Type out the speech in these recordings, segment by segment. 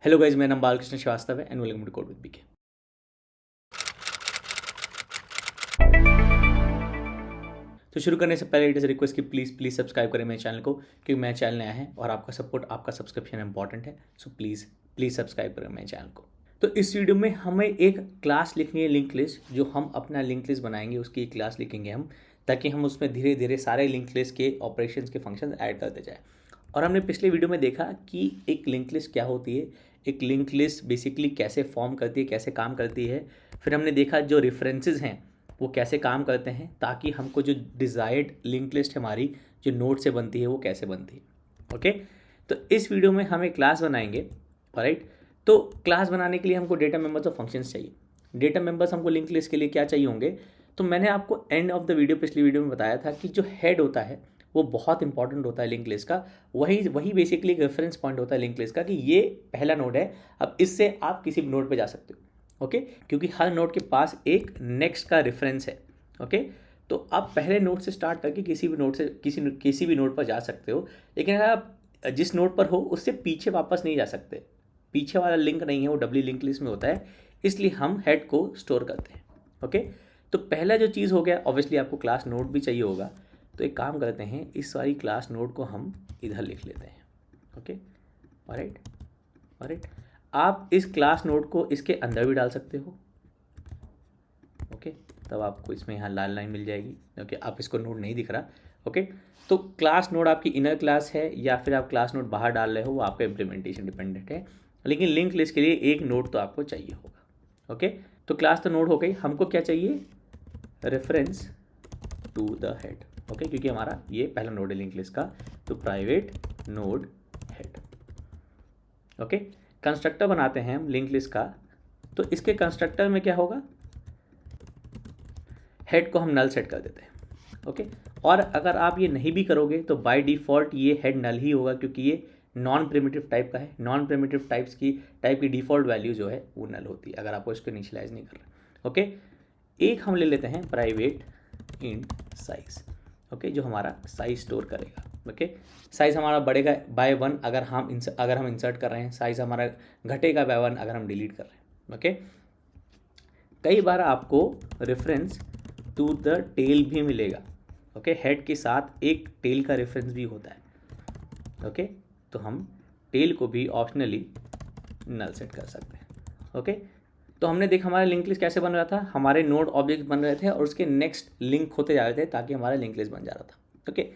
Hello guys, मेरा नाम बालकृष्ण श्रीवास्तव है and welcome to code with BK. तो शुरू करने से पहले इट इज़ रिक्वेस्ट कि प्लीज़ सब्सक्राइब करें मेरे चैनल को, क्योंकि मेरा चैनल नया है और आपका सपोर्ट, आपका सब्सक्रिप्शन इंपॉर्टेंट है। सो प्लीज़ सब्सक्राइब करें मेरे चैनल को। तो इस वीडियो में हमें एक क्लास लिखनी है, लिंक लिस्ट। जो हम अपना लिंक लिस्ट बनाएंगे उसकी एक क्लास लिखेंगे हम, ताकि हम उसमें धीरे धीरे सारे लिंक लिस्ट के ऑपरेशंस के फंक्शन ऐड करते जाए। और हमने पिछले वीडियो में देखा कि एक लिंक लिस्ट क्या होती है, एक लिंक लिस्ट बेसिकली कैसे फॉर्म करती है, कैसे काम करती है। फिर हमने देखा जो रेफरेंसेस हैं वो कैसे काम करते हैं, ताकि हमको जो डिज़ायर्ड लिंक लिस्ट हमारी जो नोड से बनती है वो कैसे बनती है। ओके, तो इस वीडियो में हम एक क्लास बनाएंगे। ऑलराइट, तो क्लास बनाने के लिए हमको डेटा मेंबर्स और फंक्शंस चाहिए। डेटा मेंबर्स हमको लिंक लिस्ट के लिए क्या चाहिए होंगे, तो मैंने आपको एंड ऑफ द वीडियो, पिछली वीडियो में बताया था कि जो हेड होता है वो बहुत इंपॉर्टेंट होता है लिंक लिस्ट का। वही बेसिकली एक रेफरेंस पॉइंट होता है लिंक लिस्ट का, कि ये पहला नोड है, अब इससे आप किसी भी नोड पे जा सकते हो। ओके, क्योंकि हर नोड के पास एक नेक्स्ट का रेफरेंस है। ओके, तो आप पहले नोड से स्टार्ट करके किसी भी नोड से किसी भी नोड पर जा सकते हो, लेकिन अगर आप जिस नोड पर हो उससे पीछे वापस नहीं जा सकते। पीछे वाला लिंक नहीं है, वो डब्ल्यू लिंक लिस्ट में होता है, इसलिए हम हेड को स्टोर करते हैं। ओके, तो पहला जो चीज़ हो गया, ऑब्वियसली आपको क्लास नोड भी चाहिए होगा। तो एक काम करते हैं, इस वाली क्लास नोड को हम इधर लिख लेते हैं। ओके, ऑलराइट, आप इस क्लास नोड को इसके अंदर भी डाल सकते हो। ओके, तब आपको इसमें यहाँ लाल लाइन मिल जाएगी। ओके, आप इसको नोड नहीं दिख रहा। ओके, तो क्लास नोड आपकी इनर क्लास है या फिर आप क्लास नोड बाहर डाल रहे हो, वो आपका इम्प्लीमेंटेशन डिपेंडेंट है, लेकिन लिंक लिस्ट के लिए एक नोड तो आपको चाहिए होगा। ओके, तो क्लास तो नोड हो गई, हमको क्या चाहिए, reference to the head. Okay, क्योंकि हमारा ये पहला नोड है लिंक लिस्ट का, तो private node head. Okay, constructor बनाते हैं हम लिंक लिस्ट का। तो इसके कंस्ट्रक्टर में क्या होगा, हेड को हम नल सेट कर देते हैं। ओके, और अगर आप ये नहीं भी करोगे तो बाय डिफ़ॉल्ट ये हेड नल ही होगा, क्योंकि ये नॉन प्रिमिटिव टाइप का है। नॉन प्रिमिटिव टाइप की डिफ़ॉल्ट वैल्यू जो है वो नल होती है, अगर आपको इसको इनिशियलाइज नहीं कर रहे। ओके, एक हम ले लेते हैं प्राइवेट इंट साइज। ओके, जो हमारा साइज स्टोर करेगा। ओके, साइज़ हमारा बढ़ेगा बाय 1 अगर हम इंसर्ट कर रहे हैं, साइज़ हमारा घटेगा बाय 1 अगर हम डिलीट कर रहे हैं। ओके, कई बार आपको रेफरेंस टू द टेल भी मिलेगा। ओके, हेड के साथ एक टेल का रेफरेंस भी होता है। ओके, तो हम टेल को भी ऑप्शनली नल सेट कर सकते हैं। ओके, तो हमने देखा हमारा लिंक लिस्ट कैसे बन रहा था, हमारे नोड ऑब्जेक्ट बन रहे थे और उसके नेक्स्ट लिंक होते जा रहे थे, ताकि हमारा लिंक लिस्ट बन जा रहा था। ओके,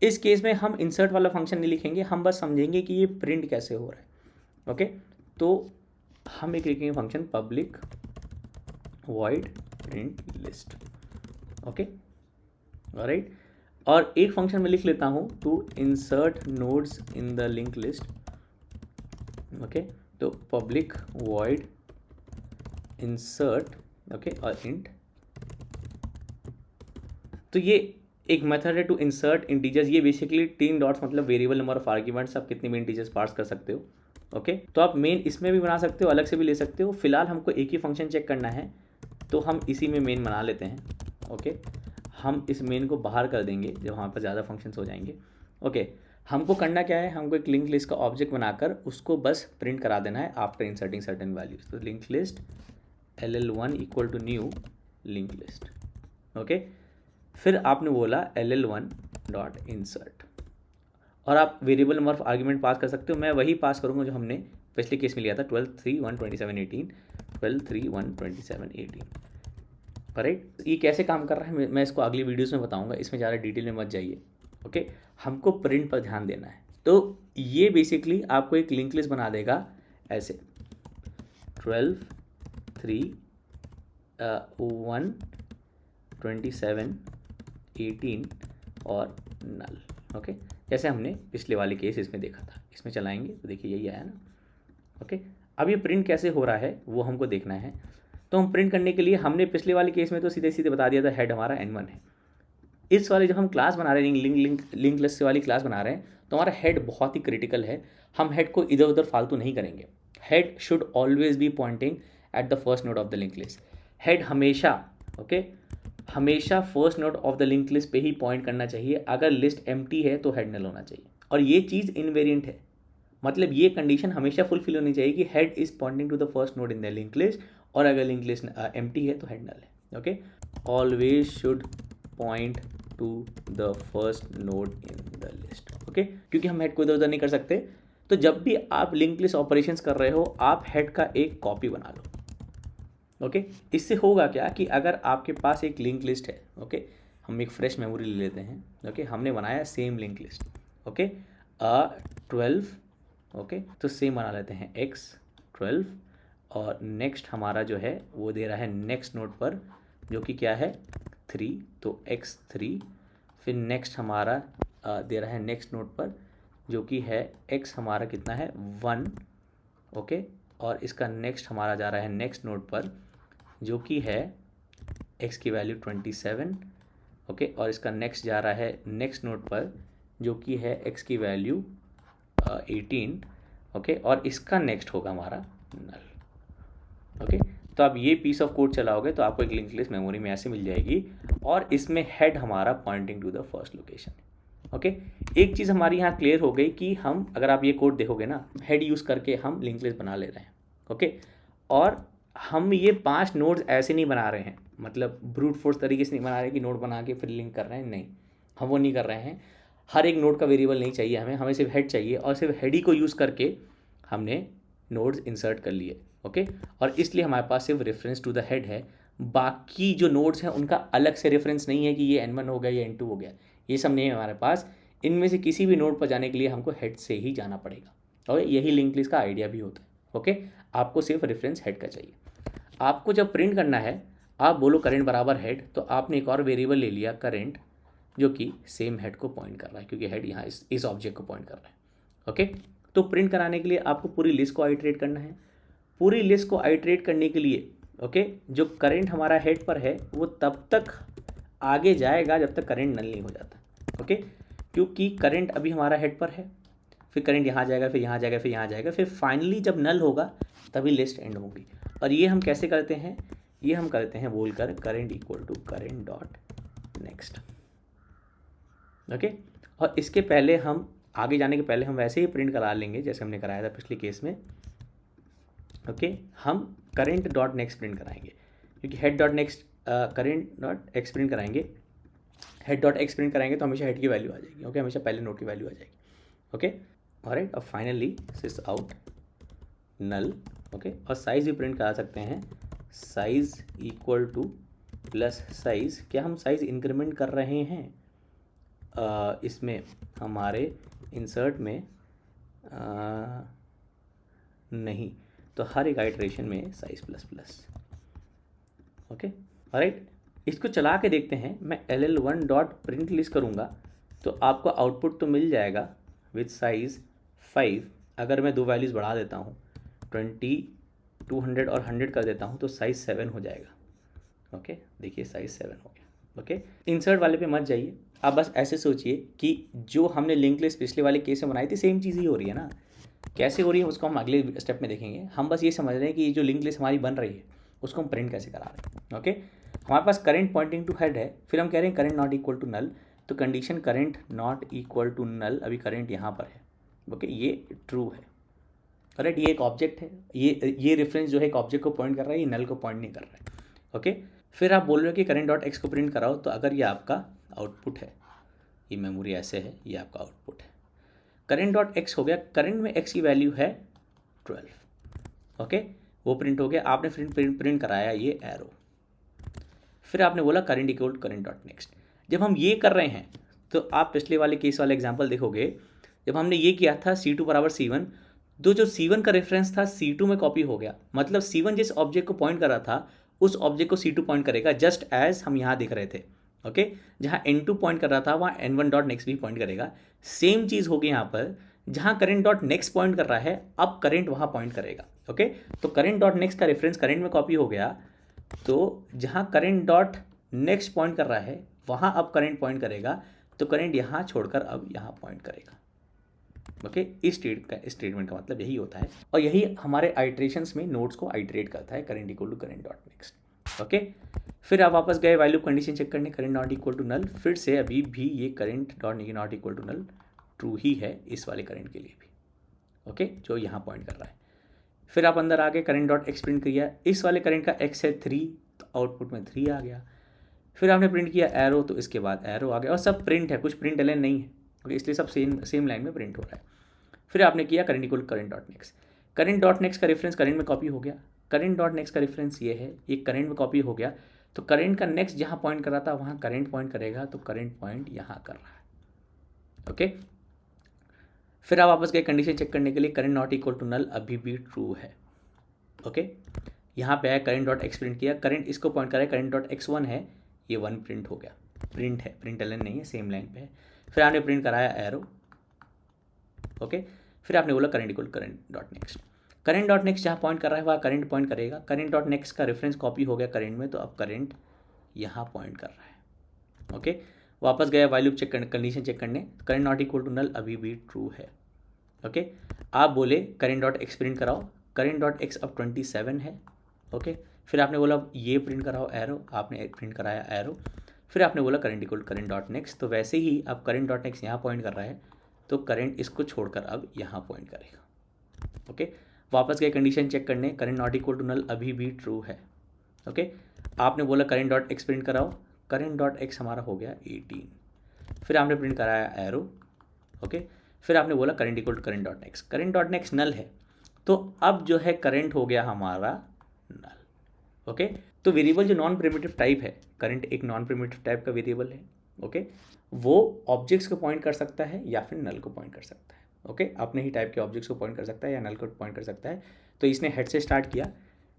इस केस में हम इंसर्ट वाला फंक्शन नहीं लिखेंगे, हम बस समझेंगे कि ये प्रिंट कैसे हो रहा है। ओके, तो हम एक लिखेंगे function public void print list. Okay, alright, और एक फंक्शन में लिख लेता हूँ to insert nodes in the link list. Okay, तो पब्लिक वॉइड इंसर्ट, ओके, और इंट। तो ये एक मेथड है टू इंसर्ट इंटीजर्स। ये बेसिकली 3 डॉट्स मतलब वेरिएबल नंबर ऑफ आर्ग्यूमेंट्स, आप कितने भी इंटीजर्स पास कर सकते हो। ओके, तो आप मेन इसमें भी बना सकते हो, अलग से भी ले सकते हो। फिलहाल हमको एक ही फंक्शन चेक करना है, तो हम इसी में मेन बना लेते हैं। ओके, हम इस मेन को बाहर कर देंगे जब वहाँ पर ज़्यादा फंक्शंस हो जाएंगे। ओके, हमको करना क्या है, हमको एक लिंक लिस्ट का ऑब्जेक्ट बनाकर उसको बस प्रिंट करा देना है आफ्टर इंसर्टिंग सर्टेन वैल्यूज। तो link list ll1 equal to new link list. Okay, फिर आपने बोला ll1 डॉट इंसर्ट, और आप variable number of argument pass कर सकते हो। मैं वही पास करूँगा जो हमने पिछले केस में लिया था, 12 3 1 27 18, 12 3 1 27 18। राइट, ये कैसे काम कर रहा है मैं इसको अगली वीडियोस में बताऊंगा, इसमें ज़्यादा डिटेल में मत जाइए। ओके, हमको प्रिंट पर ध्यान देना है। तो ये बेसिकली आपको एक लिंक लिस्ट बना देगा ऐसे 12 3 1 27 18 और नल। ओके, जैसे हमने पिछले वाले केस इसमें देखा था, इसमें चलाएंगे तो देखिए यही आया ना। ओके, अब ये प्रिंट कैसे हो रहा है वो हमको देखना है। तो हम प्रिंट करने के लिए हमने पिछले वाले केस में तो सीधे सीधे बता दिया था हेड हमारा n1 है। इस वाले जब हम क्लास बना रहे हैं, लिंक लिस्ट वाली क्लास बना रहे हैं, तो हमारा हेड बहुत ही क्रिटिकल है। हम हेड को इधर उधर फालतू नहीं करेंगे। Head should always be Poynting at the first node of the link list. Head हमेशा, ओके, हमेशा first node of the link list पे ही पॉइंट करना चाहिए। अगर लिस्ट एम्प्टी है तो हेड नल होना चाहिए, और ये चीज़ इनवेरिएंट है। मतलब ये कंडीशन हमेशा फुलफिल होनी चाहिए कि head is pointing to the first node in the link list, और अगर लिंक लिस्ट एम्प्टी है तो हेड नल है। Okay, always should point two the first node in the list. Okay, क्योंकि हम हेड को इधर उधर नहीं कर सकते, तो जब भी आप लिंक लिस्ट ऑपरेशंस कर रहे हो आप हेड का एक कॉपी बना लो। ओके, इससे होगा क्या कि अगर आपके पास एक लिंक लिस्ट है, ओके, हम एक फ्रेश मेमोरी ले लेते हैं। ओके, हमने बनाया same link list, okay, 12, okay, तो सेम बना लेते हैं x12, और नेक्स्ट हमारा जो है वो दे रहा है नेक्स्ट नोड पर जो कि क्या है 3, तो x3, फिर नेक्स्ट हमारा दे रहा है नेक्स्ट नोड पर जो कि है x हमारा कितना है 1, ओके, और इसका नेक्स्ट हमारा जा रहा है नेक्स्ट नोड पर जो कि है x की वैल्यू 27, ओके, और इसका नेक्स्ट जा रहा है नेक्स्ट नोड पर जो कि है x की वैल्यू 18, ओके, और इसका नेक्स्ट होगा हमारा नल। ओके, तो आप ये पीस ऑफ कोड चलाओगे तो आपको एक लिंक लिस्ट मेमोरी में ऐसे मिल जाएगी, और इसमें हेड हमारा pointing to the first location. Okay, एक चीज़ हमारी यहाँ क्लियर हो गई कि हम, अगर आप ये कोड देखोगे ना, हेड यूज़ करके हम लिंक लिस्ट बना ले रहे हैं। ओके, और हम ये 5 नोड्स ऐसे नहीं बना रहे हैं, मतलब ब्रूट फोर्स तरीके से नहीं बना रहे कि नोड बना के फिर लिंक कर रहे हैं, नहीं, हम वो नहीं कर रहे हैं। हर एक नोड का वेरिएबल नहीं चाहिए हमें सिर्फ हेड चाहिए, और सिर्फ हेड ही को यूज़ करके हमने नोड्स इंसर्ट कर लिए। ओके, और इसलिए हमारे पास सिर्फ रेफरेंस टू द हेड है, बाकी जो नोड्स हैं उनका अलग से रेफरेंस नहीं है कि ये n1 हो गया या n2 हो गया, ये सब नहीं है हमारे पास। इनमें से किसी भी नोड पर जाने के लिए हमको हेड से ही जाना पड़ेगा। ओके, यही लिंक लिस्ट का आइडिया भी होता है। ओके, आपको सिर्फ रेफरेंस हेड का चाहिए। आपको जब प्रिंट करना है, आप बोलो करेंट बराबर हेड, तो आपने एक और वेरिएबल ले लिया करेंट जो कि सेम हेड को पॉइंट कर रहा है, क्योंकि हेड यहाँ इस ऑब्जेक्ट को पॉइंट कर रहा है। ओके, तो प्रिंट कराने के लिए आपको पूरी लिस्ट को आइटरेट करना है। पूरी लिस्ट को आइटरेट करने के लिए, ओके, जो करंट हमारा हेड पर है वो तब तक आगे जाएगा जब तक करंट नल नहीं हो जाता। ओके, क्योंकि करंट अभी हमारा हेड पर है, फिर करंट यहाँ जाएगा, फिर यहाँ जाएगा, फिर यहाँ जाएगा, फिर फाइनली जब नल होगा तभी लिस्ट एंड होगी। और ये हम कैसे करते हैं, ये हम करते हैं बोलकर current equal to current dot next. Okay, और इसके पहले हम आगे जाने के पहले हम वैसे ही प्रिंट करा लेंगे जैसे हमने कराया था पिछले केस में। ओके, हम करंट डॉट नेक्स्ट प्रिंट कराएंगे, क्योंकि head dot next current dot X print कराएंगे, हेड डॉट एक्स प्रिंट कराएंगे तो हमेशा हेड की वैल्यू आ जाएगी। ओके, हमेशा पहले नोड की वैल्यू आ जाएगी। ओके, ऑलराइट, और फाइनली सिस आउट नल। ओके, और साइज़ भी प्रिंट करा सकते हैं, size equal two plus size. क्या हम साइज़ इंक्रीमेंट कर रहे हैं इसमें हमारे इंसर्ट में? नहीं, तो हर एक आइटरेशन में size plus plus. Okay, alright, इसको चला के देखते हैं। मैं ll1 डॉट प्रिंट लिस्ट करूँगा तो आपको आउटपुट तो मिल जाएगा विथ साइज़ 5। अगर मैं 2 वैल्यूज़ बढ़ा देता हूँ, 20, 200 और 100 कर देता हूँ तो साइज़ 7 हो जाएगा। ओके, देखिए साइज़ 7 हो गया। ओके, इंसर्ट वाले पे मत जाइए, आप बस ऐसे सोचिए कि जो हमने लिंक लिस्ट पिछले वाले केस में बनाई थी सेम चीज़ ही हो रही है ना। कैसे हो रही है उसको हम अगले स्टेप में देखेंगे। हम बस ये समझ रहे हैं कि जो लिंक लिस्ट हमारी बन रही है उसको हम प्रिंट कैसे करा रहे हैं। ओके, हमारे पास करंट पॉइंटिंग टू हेड है, फिर हम कह रहे हैं current not equal to null, तो condition current not equal to null, अभी करंट यहाँ पर है। ओके, ये ट्रू है। करेक्ट, ये एक ऑब्जेक्ट है, ये रेफरेंस जो है एक ऑब्जेक्ट को पॉइंट कर रहा है, ये नल को पॉइंट नहीं कर रहा है। ओके, फिर आप बोल रहे हो कि करंट डॉट एक्स को प्रिंट कराओ, तो अगर ये आपका आउटपुट है, ये मेमोरी ऐसे है, ये आपका आउटपुट है। करंट डॉट एक्स हो गया, करंट में एक्स की वैल्यू है 12। ओके, वो प्रिंट हो गया, आपने प्रिंट कराया ये एरो। फिर आपने बोला current equal to current dot next. जब हम ये कर रहे हैं तो आप पिछले वाले केस वाले एग्जांपल देखोगे, जब हमने ये किया था C2 बराबर C1, तो जो C1 का रेफरेंस था C2 में कॉपी हो गया, मतलब C1 जिस ऑब्जेक्ट को पॉइंट कर रहा था उस ऑब्जेक्ट को C2 पॉइंट करेगा, जस्ट एज हम यहाँ देख रहे थे। ओके, जहाँ N2 पॉइंट कर रहा था वहाँ N1 डॉट नेक्स्ट भी पॉइंट करेगा। सेम चीज़ होगी यहाँ पर, जहाँ करंट डॉट नेक्स्ट पॉइंट कर रहा है अब करंट वहाँ पॉइंट करेगा। ओके, तो करंट डॉट नेक्स्ट का रेफरेंस करंट में कॉपी हो गया, तो जहाँ करंट डॉट नेक्स्ट पॉइंट कर रहा है वहाँ अब करंट पॉइंट करेगा, तो करंट यहाँ छोड़कर अब यहाँ पॉइंट करेगा। ओके, इस स्टेटमेंट का मतलब यही होता है, और यही हमारे आइट्रेशंस में नोड्स को आइट्रेट करता है, current equal to current dot next. Okay, फिर आप वापस गए वैल्यू कंडीशन चेक करने, current not equal to null, फिर से अभी भी ये current dot not equal to null true ही है इस वाले करंट के लिए भी। ओके, जो यहाँ पॉइंट कर रहा है। फिर आप अंदर आके करंट डॉट एक्स प्रिंट किया, इस वाले करंट का एक्स है 3, तो आउटपुट में 3 आ गया। फिर आपने प्रिंट किया एरो, तो इसके बाद एरो आ गया, और सब प्रिंट है, कुछ प्रिंट एलन नहीं है, ओके, इसलिए सब सेम लाइन में प्रिंट हो रहा है। फिर आपने किया current equal current dot next. Current dot next का रेफरेंस करंट में कॉपी हो गया, करंट डॉट नेक्स्ट का रेफरेंस ये है, ये करंट में कॉपी हो गया, तो करंट का नेक्स्ट जहाँ पॉइंट कर रहा था वहाँ करंट पॉइंट करेगा, तो करंट पॉइंट यहाँ कर रहा है। ओके, फिर आप वापस गए कंडीशन चेक करने के लिए, current not equal to null अभी भी ट्रू है। ओके, यहाँ पे आया करंट डॉट एक्स प्रिंट किया, करंट इसको पॉइंट कर रहा है, करंट डॉट एक्स 1 है, ये 1 प्रिंट हो गया, प्रिंट है, प्रिंट एलन नहीं है, सेम लाइन पे है। फिर आपने प्रिंट कराया एरो। ओके, फिर आपने बोला current equal current dot next. Current dot next जहाँ पॉइंट कर रहा है वहाँ करंट पॉइंट करेगा, करंट डॉट नेक्स्ट का रेफरेंस कॉपी हो गया करंट में, तो अब करंट यहाँ पॉइंट कर रहा है। ओके, वापस गया वाइल लूप चेक करने, कंडीशन चेक करने, current not equal to null अभी भी ट्रू है। ओके, आप बोले करंट डॉट एक्स प्रिंट कराओ, करंट डॉट एक्स अब 27 है। ओके, फिर आपने बोला ये प्रिंट कराओ एरो, आपने प्रिंट कराया एरो। फिर आपने बोला current equal current dot next, तो वैसे ही अब करंट डॉट नेक्स्ट यहाँ पॉइंट कर रहा है, तो करंट इसको छोड़कर अब यहाँ पॉइंट करेगा। ओके, वापस गए कंडीशन चेक करने, current not equal to null अभी भी ट्रू है। ओके, आपने बोला करंट डॉट एक्स प्रिंट कराओ, करंट डॉट एक्स हमारा हो गया 18। फिर आपने प्रिंट कराया एरो। ओके, फिर आपने बोला current equal to current dot next, current dot next null है, तो अब जो है करंट हो गया हमारा नल। ओके, तो वेरिएबल जो नॉन प्रिमिटिव टाइप है, करंट एक नॉन प्रिमिटिव टाइप का वेरिएबल है। ओके, वो ऑब्जेक्ट्स को पॉइंट कर सकता है या फिर नल को पॉइंट कर सकता है। ओके, अपने ही टाइप के ऑब्जेक्ट्स को पॉइंट कर सकता है या नल को पॉइंट कर सकता है। तो इसने हेड से स्टार्ट किया,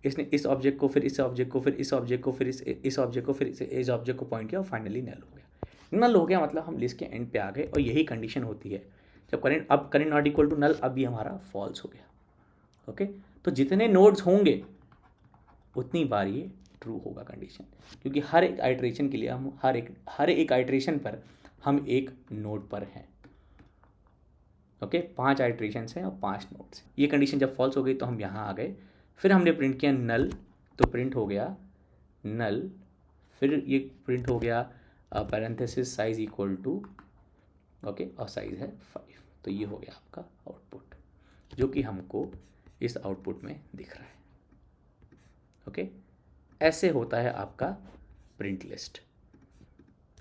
इसने इस ऑब्जेक्ट को, फिर इस ऑब्जेक्ट को, फिर इस ऑब्जेक्ट को, फिर इस ऑब्जेक्ट को, फिर इस ऑब्जेक्ट को पॉइंट किया, और फाइनली नल हो गया। नल हो गया मतलब हम लिस्ट के एंड पे आ गए, और यही कंडीशन होती है जब करंट, अब current not equal to null, अभी हमारा फॉल्स हो गया। ओके, तो जितने नोड्स होंगे उतनी बार ये ट्रू होगा कंडीशन, क्योंकि हर एक आइट्रेशन के लिए हम हर एक आइट्रेशन पर हम एक नोड पर हैं। ओके, 5 आइट्रेशंस हैं और 5 नोड्स। ये कंडीशन जब फॉल्स हो गई तो हम यहाँ आ गए, फिर हमने प्रिंट किया नल, तो प्रिंट हो गया नल, फिर ये प्रिंट हो गया parenthesis size equal to, okay, और साइज है 5, तो ये हो गया आपका आउटपुट, जो कि हमको इस आउटपुट में दिख रहा है। ओके, ऐसे होता है आपका प्रिंट लिस्ट।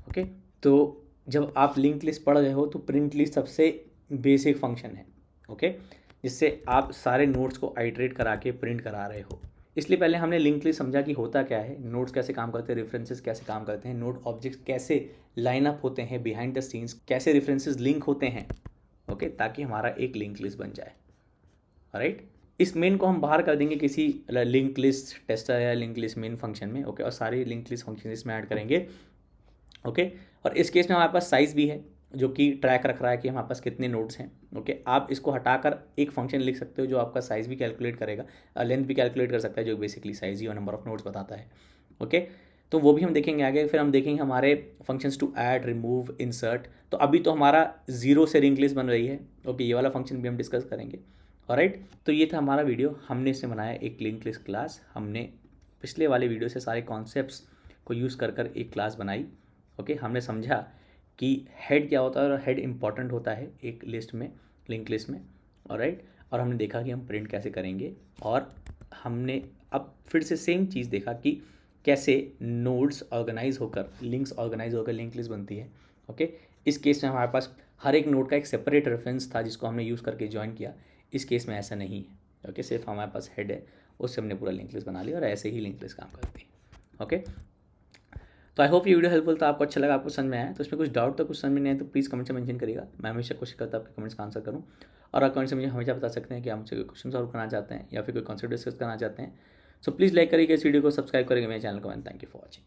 ओके, तो जब आप लिंक लिस्ट पढ़ रहे हो तो प्रिंट लिस्ट सबसे बेसिक फंक्शन है। ओके, जिससे आप सारे नोड्स को आइटरेट करा के प्रिंट करा रहे हो। इसलिए पहले हमने लिंक लिस्ट समझा कि होता क्या है, नोड्स कैसे काम करते हैं, रेफरेंसेस कैसे काम करते हैं, नोड ऑब्जेक्ट्स कैसे लाइन अप होते हैं बिहाइंड द सीन्स, कैसे रेफरेंसेस लिंक होते हैं। ओके, ताकि हमारा एक लिंक लिस्ट बन जाए। राइट, इस मेन को हम बाहर कर देंगे किसी लिंक लिस्ट टेस्टर या लिंक लिस्ट मेन फंक्शन में। ओके, और सारे लिंक लिस्ट फंक्शन इसमें ऐड करेंगे। ओके, और इस केस में हमारे पास साइज़ भी है, जो कि ट्रैक रख रहा है कि हमारे पास कितने नोड्स हैं। ओके, आप इसको हटाकर एक फंक्शन लिख सकते हो जो आपका साइज़ भी कैलकुलेट करेगा, लेंथ भी कैलकुलेट कर सकता है, जो बेसिकली साइज़ ही और नंबर ऑफ नोड्स बताता है। ओके, तो वो भी हम देखेंगे आगे। फिर हम देखेंगे हमारे functions to add, remove, insert. तो अभी तो हमारा 0 से लिंक लिस्ट बन रही है। ओके, ये वाला फंक्शन भी हम डिस्कस करेंगे। ऑलराइट, तो ये था हमारा वीडियो, हमने इससे बनाया एक लिंक लिस्ट क्लास। हमने पिछले वाले वीडियो से सारे कॉन्सेप्ट्स को यूज़ कर एक क्लास बनाई। ओके, हमने समझा कि हेड क्या होता है और हेड इंपॉर्टेंट होता है एक लिस्ट में, लिंक लिस्ट में। ऑलराइट, और हमने देखा कि हम प्रिंट कैसे करेंगे, और हमने अब फिर से सेम चीज़ देखा कि कैसे नोड्स ऑर्गेनाइज होकर, लिंक्स ऑर्गेनाइज होकर लिंक लिस्ट बनती है। ओके, इस केस में हमारे पास हर एक नोड का एक सेपरेट रेफरेंस था जिसको हमने यूज़ करके ज्वाइन किया। इस केस में ऐसा नहीं है। ओके, सिर्फ हमारे पास हेड है, उससे हमने पूरा लिंक लिस्ट बना लिया, और ऐसे ही लिंक लिस्ट काम करती है। ओके, तो आई होप ये वीडियो हेल्पफुल था, आपको अच्छा लगा, आपको समझ में आया। तो इसमें कुछ डाउट, तो कुछ समझ में नहीं आया तो प्लीज़ कमेंट से मेंशन करिएगा। मैं हमेशा कोशिश करता हूँ आपके कमेंट्स का आंसर करूँ, और आप कमेंट से मुझे हमेशा बता सकते हैं कि आप मुझसे कोई क्वेश्चन सॉल्व करना चाहते हैं या फिर कोई कॉन्सेप्ट डिस्कस करना चाहते हैं। सो प्लीज़ लाइक करिएगा इस वीडियो को, सब्सक्राइब करेंगे मेरे चैनल को, and thank you for watching.